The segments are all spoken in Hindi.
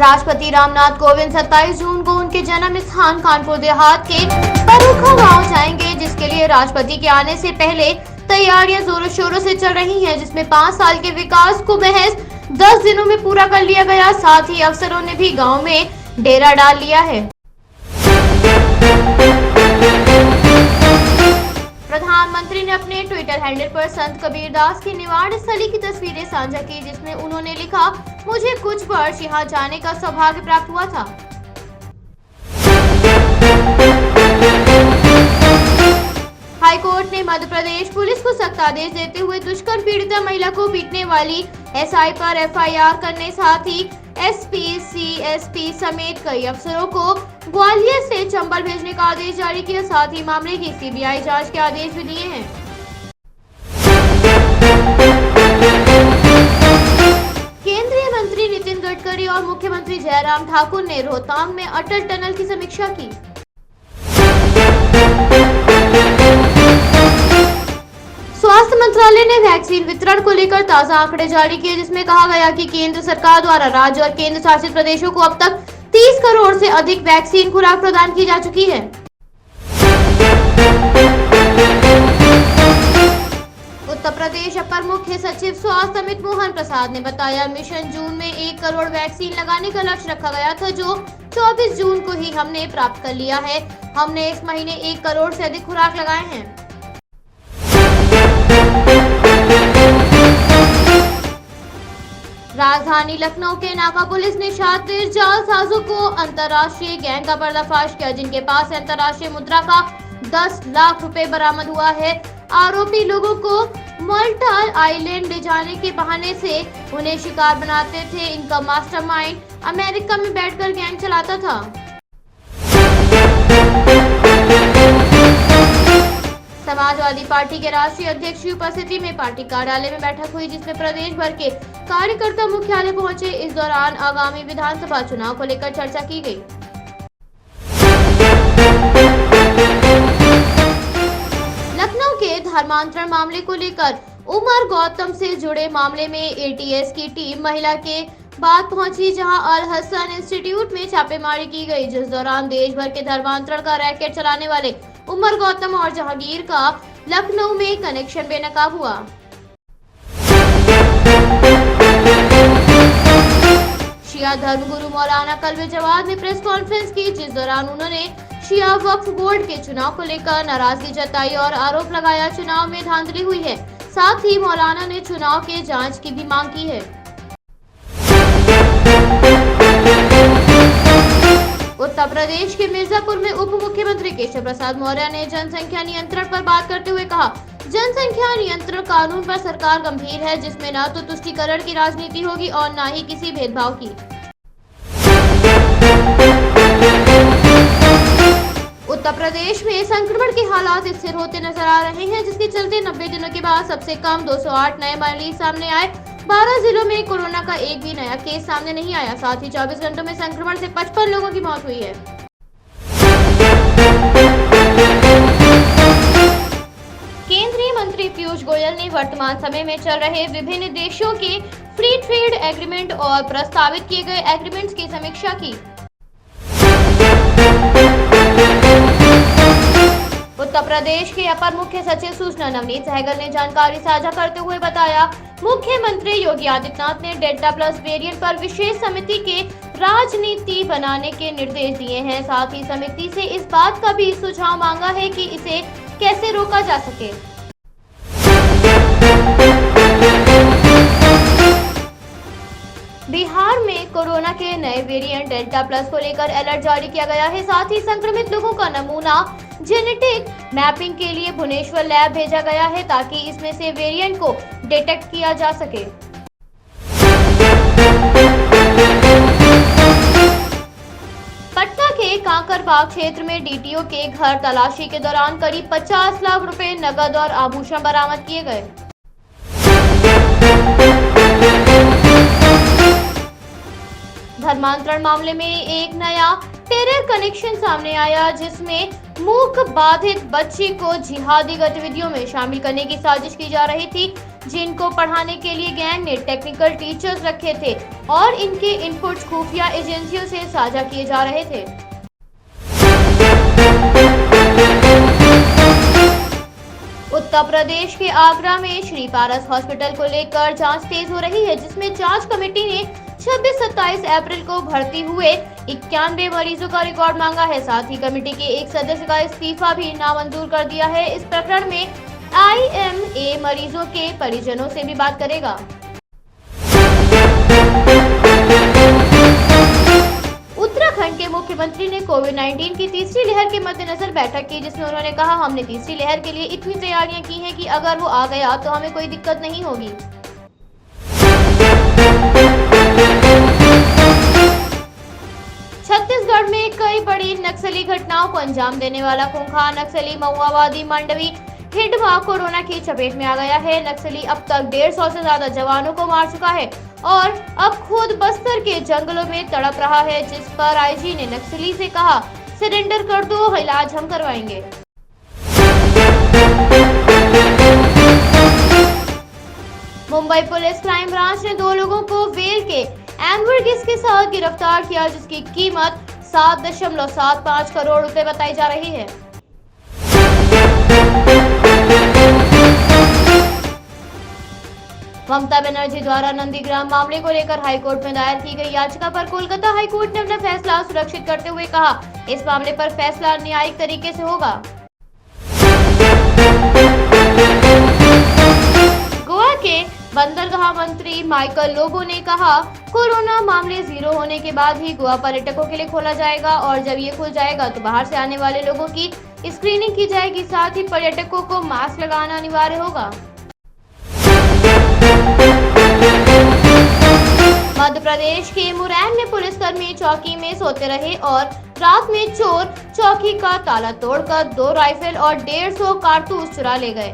राष्ट्रपति रामनाथ कोविंद 27 जून को उनके जन्म स्थान कानपुर देहात के परूखा गांव जाएंगे, जिसके लिए राष्ट्रपति के आने से पहले तैयारियां जोरों शोरों से चल रही हैं, जिसमें 5 साल के विकास को महज 10 दिनों में पूरा कर लिया गया। साथ ही अफसरों ने भी गांव में डेरा डाल लिया है। प्रधानमंत्री ने अपने ट्विटर हैंडल पर संत कबीरदास की निवाण स्थली की तस्वीरें साझा की, जिसमें उन्होंने लिखा, मुझे कुछ वर्ष यहाँ जाने का सौभाग्य प्राप्त हुआ था। हाईकोर्ट ने मध्य प्रदेश पुलिस को सख्त आदेश देते हुए दुष्कर्म पीड़िता महिला को पीटने वाली एसआई पर एफआईआर करने, साथ ही एसपी, सीएसपी समेत कई अफसरों को ग्वालियर से चंबल भेजने का आदेश जारी किया। साथ ही मामले की सीबीआई जांच के आदेश भी दिए हैं। केंद्रीय मंत्री नितिन गडकरी और मुख्यमंत्री जयराम ठाकुर ने रोहतांग में अटल टनल की समीक्षा की। स्वास्थ्य मंत्रालय ने वैक्सीन वितरण को लेकर ताजा आंकड़े जारी किए, जिसमें कहा गया कि केंद्र सरकार द्वारा राज्य और केंद्र शासित प्रदेशों को अब तक 30 करोड़ से अधिक वैक्सीन खुराक प्रदान की जा चुकी है। उत्तर प्रदेश अपर मुख्य सचिव स्वास्थ्य अमित मोहन प्रसाद ने बताया, मिशन जून में 1 करोड़ वैक्सीन लगाने का लक्ष्य रखा गया था, जो 24 जून को ही हमने प्राप्त कर लिया है। हमने इस महीने 1 करोड़ से अधिक खुराक लगाए हैं। राजधानी लखनऊ के नाका पुलिस ने शातिर जालसाजों को अंतर्राष्ट्रीय गैंग का पर्दाफाश किया, जिनके पास से अंतर्राष्ट्रीय मुद्रा का 10 लाख रुपए बरामद हुआ है। आरोपी लोगों को माल्टा आइलैंड ले जाने के बहाने से उन्हें शिकार बनाते थे। इनका मास्टरमाइंड अमेरिका में बैठकर गैंग चलाता था। समाजवादी पार्टी के राष्ट्रीय अध्यक्ष की उपस्थिति में पार्टी कार्यालय में बैठक हुई, जिसमें प्रदेश भर के कार्यकर्ता मुख्यालय पहुंचे। इस दौरान आगामी विधानसभा चुनाव को लेकर चर्चा की गई। लखनऊ के धर्मांतरण मामले को लेकर उमर गौतम से जुड़े मामले में एटीएस की टीम महिला के बाद पहुंची, जहां अल हसन इंस्टीट्यूट में छापेमारी की गई, जिस दौरान देश भर के धर्मांतरण का रैकेट चलाने वाले उमर गौतम और जहांगीर का लखनऊ में कनेक्शन बेनकाब हुआ। शिया धर्मगुरु मौलाना कल्बे जवाद ने प्रेस कॉन्फ्रेंस की, जिस दौरान उन्होंने शिया वक्फ बोर्ड के चुनाव को लेकर नाराजगी जताई और आरोप लगाया चुनाव में धांधली हुई है। साथ ही मौलाना ने चुनाव के जांच की भी मांग की है। उत्तर प्रदेश के मिर्जापुर में उप मुख्यमंत्री केशव प्रसाद मौर्य ने जनसंख्या नियंत्रण पर बात करते हुए कहा, जनसंख्या नियंत्रण कानून पर सरकार गंभीर है, जिसमें न तो तुष्टीकरण की राजनीति होगी और न ही किसी भेदभाव की। उत्तर प्रदेश में संक्रमण के हालात स्थिर होते नजर आ रहे हैं, जिसके चलते 90 दिनों के बाद सबसे कम 208 नए मरीज सामने आए। 12 जिलों में कोरोना का एक भी नया केस सामने नहीं आया। साथ ही 24 घंटों में संक्रमण से 55 लोगों की मौत हुई है। केंद्रीय मंत्री पीयूष गोयल ने वर्तमान समय में चल रहे विभिन्न देशों के फ्री ट्रेड एग्रीमेंट और प्रस्तावित किए गए एग्रीमेंट्स की समीक्षा की। उत्तर प्रदेश के अपर मुख्य सचिव सूचना नवनीत सहगल ने जानकारी साझा करते हुए बताया, मुख्यमंत्री योगी आदित्यनाथ ने डेल्टा प्लस वेरिएंट पर विशेष समिति के राजनीति बनाने के निर्देश दिए हैं। साथ ही समिति से इस बात का भी सुझाव मांगा है कि इसे कैसे रोका जा सके। बिहार में कोरोना के नए वेरिएंट डेल्टा प्लस को लेकर अलर्ट जारी किया गया है। साथ ही संक्रमित लोगों का नमूना जेनेटिक मैपिंग के लिए भुवनेश्वर लैब भेजा गया है, ताकि इसमें से वेरिएंट को डिटेक्ट किया जा सके। पटना के कांकरबाग क्षेत्र में डीटीओ के घर तलाशी के दौरान करीब 50 लाख रुपए नकद और आभूषण बरामद किए गए। धर्मांतरण मामले में एक नया टेरर कनेक्शन सामने आया, जिसमें मूक बाधित बच्ची को जिहादी गतिविधियों में शामिल करने की साजिश की जा रही थी। जिनको पढ़ाने के लिए गैंग ने टेक्निकल टीचर्स रखे थे और इनके इनपुट्स खुफिया एजेंसियों से साझा किए जा रहे थे। उत्तर प्रदेश के आगरा में श्री पारस हॉस्पिटल को लेकर जांच तेज हो रही है, जिसमें जांच कमेटी ने 26-27 अप्रैल को भर्ती हुए 91 मरीजों का रिकॉर्ड मांगा है। साथ ही कमेटी के एक सदस्य का इस्तीफा भी नामंजूर कर दिया है। इस प्रकरण में IMA मरीजों के परिजनों से भी बात करेगा। उत्तराखंड के मुख्यमंत्री ने कोविड-19 की तीसरी लहर के मद्देनजर बैठक की, जिसमें उन्होंने कहा, हमने तीसरी लहर के लिए इतनी तैयारियां की हैं कि अगर वो आ गया तो हमें कोई दिक्कत नहीं होगी। छत्तीसगढ़ में कई बड़ी नक्सली घटनाओं को अंजाम देने वाला खूंखार नक्सली माओवादी मंडवी हिडमा कोरोना की चपेट में आ गया है। नक्सली अब तक 150 से ज्यादा जवानों को मार चुका है और अब खुद बस्तर के जंगलों में तड़प रहा है, जिस पर IG ने नक्सली से कहा, सरेंडर कर दो, इलाज हम करवाएंगे। मुंबई पुलिस क्राइम ब्रांच ने 2 लोगों को वेल के एम्बर्गिस के साथ गिरफ्तार किया, जिसकी कीमत 7.75 करोड़ रुपए बताई जा रही है। ममता बनर्जी द्वारा नंदीग्राम मामले को लेकर हाईकोर्ट में दायर की गई याचिका पर कोलकाता हाईकोर्ट ने अपना फैसला सुरक्षित करते हुए कहा, इस मामले पर फैसला न्यायिक तरीके से होगा। गोवा के बंदरगाह मंत्री माइकल लोबो ने कहा, कोरोना मामले 0 होने के बाद ही गोवा पर्यटकों के लिए खोला जाएगा और जब ये खुल जाएगा तो बाहर से आने वाले लोगों की स्क्रीनिंग की जाएगी, साथ ही पर्यटकों को मास्क लगाना अनिवार्य होगा। मध्य प्रदेश के मुरैना में पुलिसकर्मी चौकी में सोते रहे और रात में चोर चौकी का ताला तोड़कर 2 राइफल और 150 कारतूस चुरा ले गए।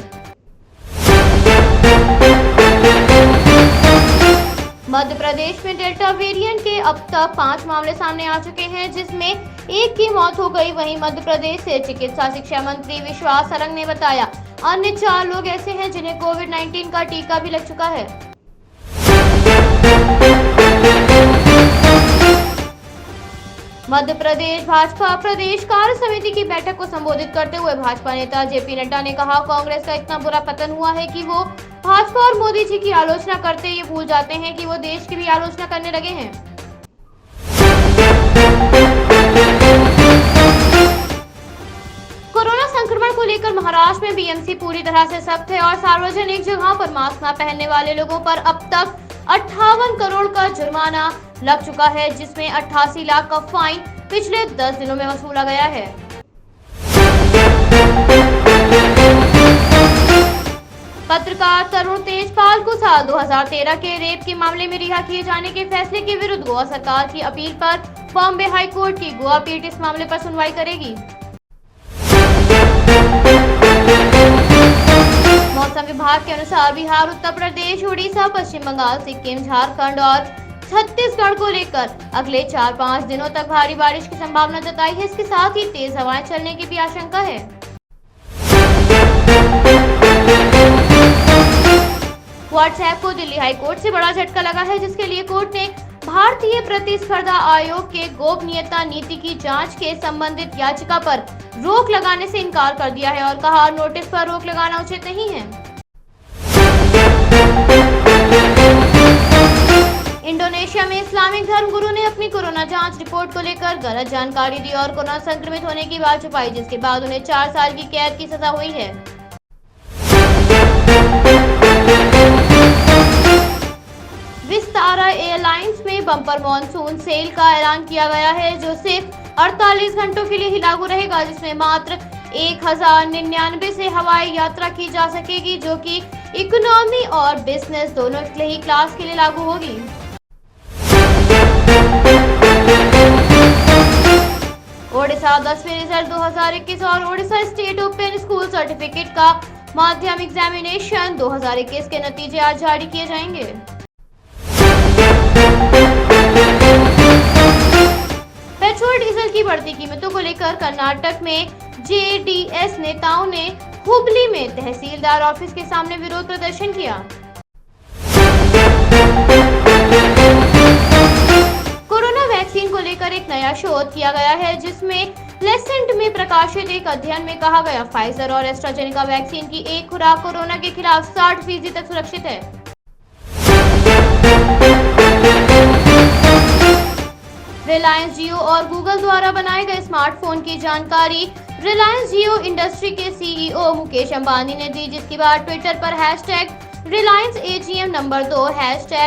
मध्य प्रदेश में डेल्टा वेरिएंट के अब तक 5 मामले सामने आ चुके हैं, जिसमें एक की मौत हो गई। वहीं मध्य प्रदेश से चिकित्सा शिक्षा मंत्री विश्वास सरंग ने बताया, अन्य 4 लोग ऐसे हैं जिन्हें कोविड-19 का टीका भी लग चुका है। मध्य प्रदेश भाजपा प्रदेश कार्य समिति की बैठक को संबोधित करते हुए भाजपा नेता JP नड्डा ने कहा, कांग्रेस का इतना बुरा पतन हुआ है कि वो भाजपा और मोदी जी की आलोचना करते ये भूल जाते हैं कि वो देश की भी आलोचना करने लगे हैं। कोरोना संक्रमण को लेकर महाराष्ट्र में BMC पूरी तरह से सख्त है और सार्वजनिक जगहों पर मास्क न पहनने वाले लोगों पर अब तक 58 करोड़ का जुर्माना लग चुका है, जिसमें 88 लाख का फाइन पिछले 10 दिनों में वसूला गया है। पत्रकार तरुण तेजपाल को साल 2013 के रेप के मामले में रिहा किए जाने के फैसले के विरुद्ध गोवा सरकार की अपील पर बॉम्बे हाई कोर्ट की गोवा पीठ इस मामले पर सुनवाई करेगी। मौसम विभाग के अनुसार बिहार, उत्तर प्रदेश, उड़ीसा, पश्चिम बंगाल, सिक्किम, झारखंड और छत्तीसगढ़ को लेकर अगले 4-5 दिनों तक भारी बारिश की संभावना जताई है। इसके साथ ही तेज हवाएं चलने की भी आशंका है। व्हाट्सएप को दिल्ली हाई कोर्ट से बड़ा झटका लगा है, जिसके लिए कोर्ट ने भारतीय प्रतिस्पर्धा आयोग के गोपनीयता नीति की जांच के संबंधित याचिका पर रोक लगाने से इनकार कर दिया है और कहा, नोटिस पर रोक लगाना उचित नहीं है। इंडोनेशिया में इस्लामिक धर्म गुरु ने अपनी कोरोना जांच रिपोर्ट को लेकर गलत जानकारी दी और कोरोना संक्रमित होने की बात छुपाई, जिसके बाद उन्हें 4 साल की कैद की सजा हुई है। विस्तारा एयरलाइंस में बम्पर मॉनसून सेल का ऐलान किया गया है, जो सिर्फ 48 घंटों के लिए ही लागू रहेगा, जिसमें मात्र 1099 से हवाई यात्रा की जा सकेगी, जो कि इकोनॉमी और बिजनेस दोनों ही क्लास के लिए लागू होगी। ओडिशा 10वीं रिजल्ट 2021 और Odisha state open school certificate का माध्यमिक एग्जामिनेशन 2021 के नतीजे आज जारी किए जाएंगे। पेट्रोल डीजल की बढ़ती कीमतों को लेकर कर्नाटक में JDS नेताओं ने हुबली में तहसीलदार ऑफिस के सामने विरोध प्रदर्शन किया। कोरोना वैक्सीन को लेकर एक नया शोध किया गया है, जिसमें लेसेंट में प्रकाशित एक अध्ययन में कहा गया फाइजर और एस्ट्राजेनेका वैक्सीन की एक खुराक कोरोना के खिलाफ 60% तक सुरक्षित है। रिलायंस जियो और गूगल द्वारा बनाए गए स्मार्टफोन की जानकारी रिलायंस जियो इंडस्ट्री के सीईओ मुकेश अंबानी ने दी, जिसके बाद ट्विटर पर #Reliance AGM number 2,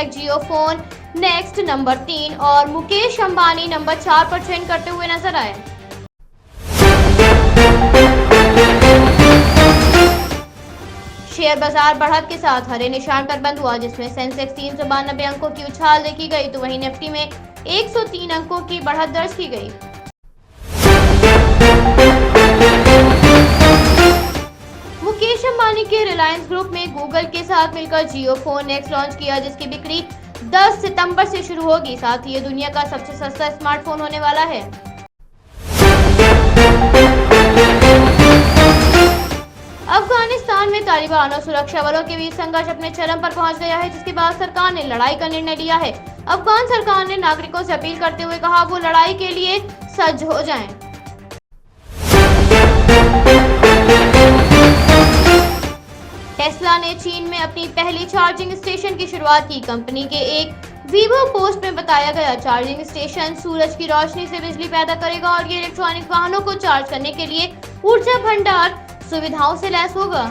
#JioPhone next number 3 और मुकेश अंबानी नंबर 4 पर ट्रेंड करते हुए नजर आए। शेयर बाजार बढ़त के साथ हरे निशान पर बंद हुआ, जिसमें सेंसेक्स 392 अंकों की उछाल देखी गई तो वहीं निफ्टी में 103 अंकों की बढ़त दर्ज की गई। मुकेश अंबानी के रिलायंस ग्रुप में गूगल के साथ मिलकर जियोफोन नेक्स्ट लॉन्च किया, जिसकी बिक्री 10 सितंबर से शुरू होगी। साथ ही ये दुनिया का सबसे सस्ता स्मार्टफोन होने वाला है। अफगानिस्तान में तालिबान और सुरक्षा बलों के बीच संघर्ष अपने चरम पर पहुंच गया है, जिसके बाद सरकार ने लड़ाई का निर्णय लिया है। अफगान सरकार ने नागरिकों से अपील करते हुए कहा वो लड़ाई के लिए सज्ज हो जाएं। टेस्ला ने चीन में अपनी पहली चार्जिंग स्टेशन की शुरुआत की। कंपनी के एक वीबो पोस्ट में बताया गया चार्जिंग स्टेशन सूरज की रोशनी से बिजली पैदा करेगा और ये इलेक्ट्रॉनिक वाहनों को चार्ज करने के लिए ऊर्जा भंडार सुविधाओं से लैस होगा।